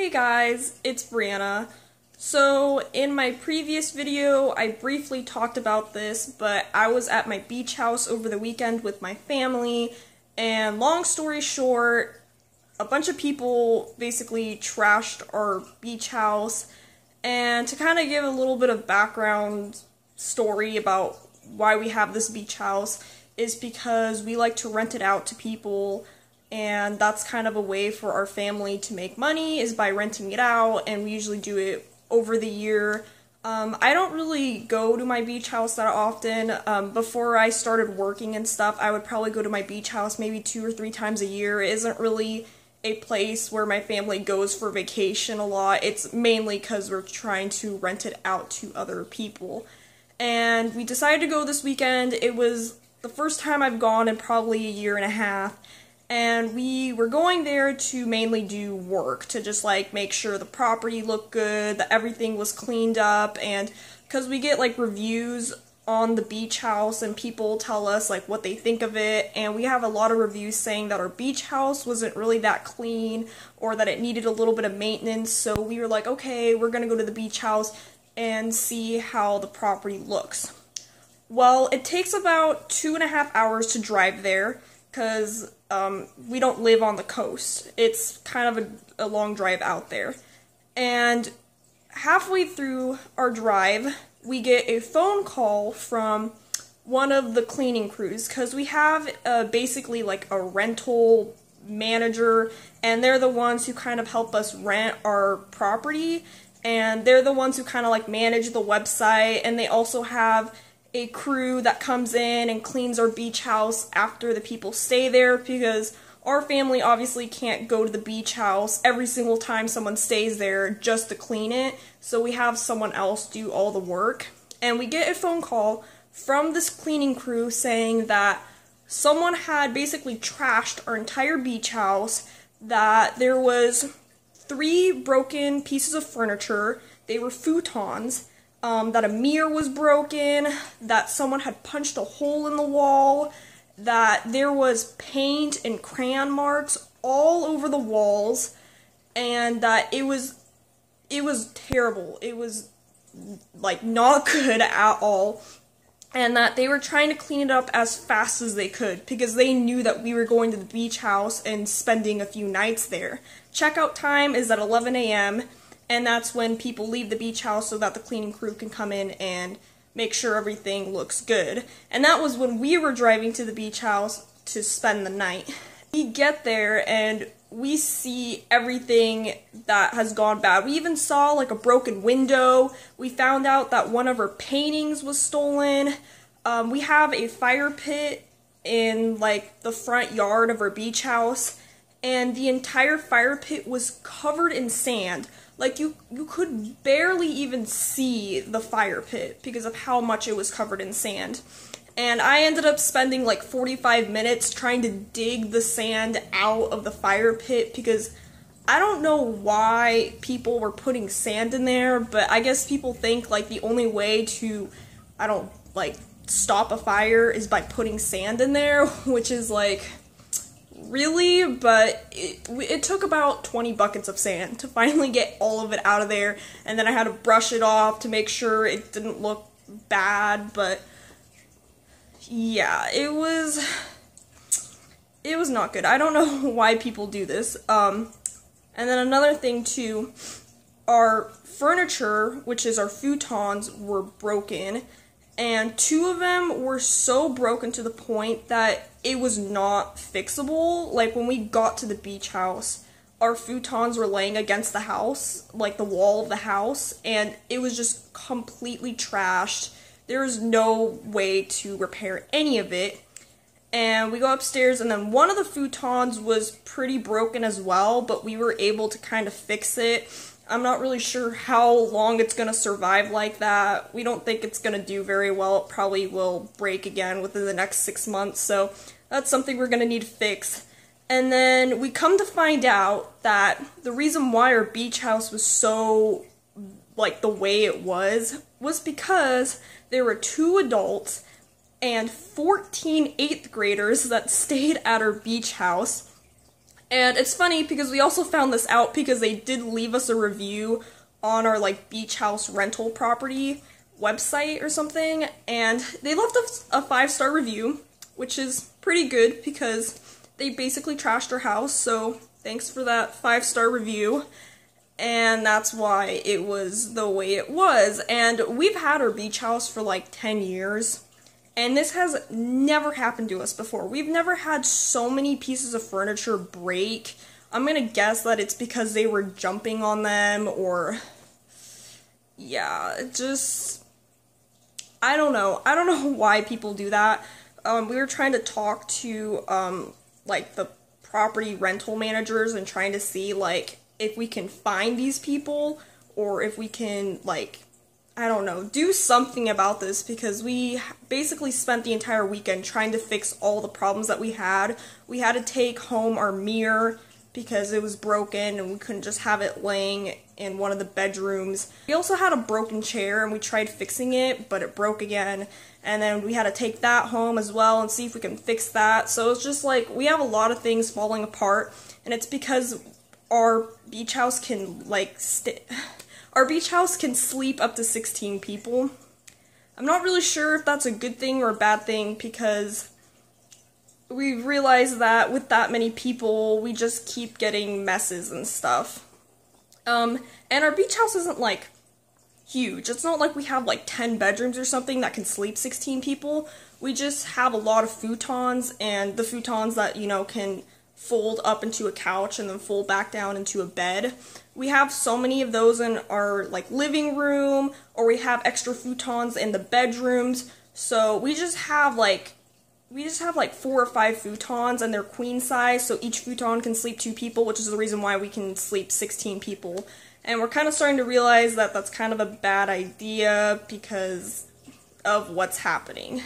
Hey guys, it's Brianna. So in my previous video, I briefly talked about this, but I was at my beach house over the weekend with my family, and long story short, a bunch of people basically trashed our beach house. And to kind of give a little bit of background story about why we have this beach house is because we like to rent it out to people, and that's kind of a way for our family to make money is by renting it out, and we usually do it over the year. I don't really go to my beach house that often. Before I started working and stuff, I would probably go to my beach house maybe 2 or 3 times a year. It isn't really a place where my family goes for vacation a lot. It's mainly because we're trying to rent it out to other people. And we decided to go this weekend. It was the first time I've gone in probably a year and a half. And we were going there to mainly do work, to just like make sure the property looked good, that everything was cleaned up, and because we get like reviews on the beach house and people tell us like what they think of it, and we have a lot of reviews saying that our beach house wasn't really that clean or that it needed a little bit of maintenance. So we were like, okay, we're gonna go to the beach house and see how the property looks. Well, it takes about 2.5 hours to drive there because we don't live on the coast. It's kind of a long drive out there. And halfway through our drive, we get a phone call from one of the cleaning crews, because we have basically like a rental manager, and they're the ones who kind of help us rent our property, and they're the ones who kind of like manage the website, and they also have a crew that comes in and cleans our beach house after the people stay there, because our family obviously can't go to the beach house every single time someone stays there just to clean it, so we have someone else do all the work. And we get a phone call from this cleaning crew saying that someone had basically trashed our entire beach house, that there was 3 broken pieces of furniture, they were futons, that a mirror was broken, that someone had punched a hole in the wall, that there was paint and crayon marks all over the walls, and that it was terrible. It was like not good at all, and that they were trying to clean it up as fast as they could because they knew that we were going to the beach house and spending a few nights there. Checkout time is at 11 a.m. and that's when people leave the beach house so that the cleaning crew can come in and make sure everything looks good. And that was when we were driving to the beach house to spend the night. We get there and we see everything that has gone bad. We even saw like a broken window. We found out that one of our paintings was stolen. We have a fire pit in like the front yard of our beach house, and the entire fire pit was covered in sand. Like, you could barely even see the fire pit because of how much it was covered in sand. And I ended up spending like 45 minutes trying to dig the sand out of the fire pit because I don't know why people were putting sand in there, but I guess people think like the only way to, stop a fire is by putting sand in there, which is like, really? But it took about 20 buckets of sand to finally get all of it out of there, and then I had to brush it off to make sure it didn't look bad. But yeah, it was not good. I don't know why people do this. And then another thing too, our furniture, which is our futons, were broken, and 2 of them were so broken to the point that it was not fixable. Like, when we got to the beach house, our futons were laying against the house, like the wall of the house, and it was just completely trashed. There was no way to repair any of it. And we go upstairs, and then one of the futons was pretty broken as well, but we were able to kind of fix it. I'm not really sure how long it's going to survive like that. We don't think it's going to do very well. It probably will break again within the next 6 months, so that's something we're going to need to fix. And then we come to find out that the reason why our beach house was so, like, the way it was because there were 2 adults and 14 8th graders that stayed at our beach house. And it's funny because we also found this out because they did leave us a review on our like beach house rental property website or something, and they left us a 5-star review, which is pretty good because they basically trashed our house, so thanks for that 5-star review. And that's why it was the way it was. And we've had our beach house for like 10 years. And this has never happened to us before. We've never had so many pieces of furniture break. I'm gonna guess that it's because they were jumping on them, or yeah, just, I don't know. I don't know why people do that. We were trying to talk to like the property rental managers and trying to see like if we can find these people, or if we can like, I don't know, do something about this, because we basically spent the entire weekend trying to fix all the problems that we had. We had to take home our mirror because it was broken and we couldn't just have it laying in one of the bedrooms. We also had a broken chair and we tried fixing it, but it broke again. And then we had to take that home as well and see if we can fix that. So it's just like, we have a lot of things falling apart, and it's because our beach house can like our beach house can sleep up to 16 people. I'm not really sure if that's a good thing or a bad thing, because we realized that with that many people, we just keep getting messes and stuff. And our beach house isn't like huge. It's not like we have like 10 bedrooms or something that can sleep 16 people. We just have a lot of futons, and the futons that, you know, can fold up into a couch and then fold back down into a bed. We have so many of those in our like living room, or we have extra futons in the bedrooms. So we just have like 4 or 5 futons, and they're queen size, so each futon can sleep 2 people, which is the reason why we can sleep 16 people. And we're kind of starting to realize that that's kind of a bad idea because of what's happening.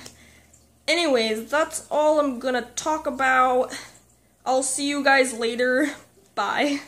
Anyways, that's all I'm gonna talk about. I'll see you guys later. Bye.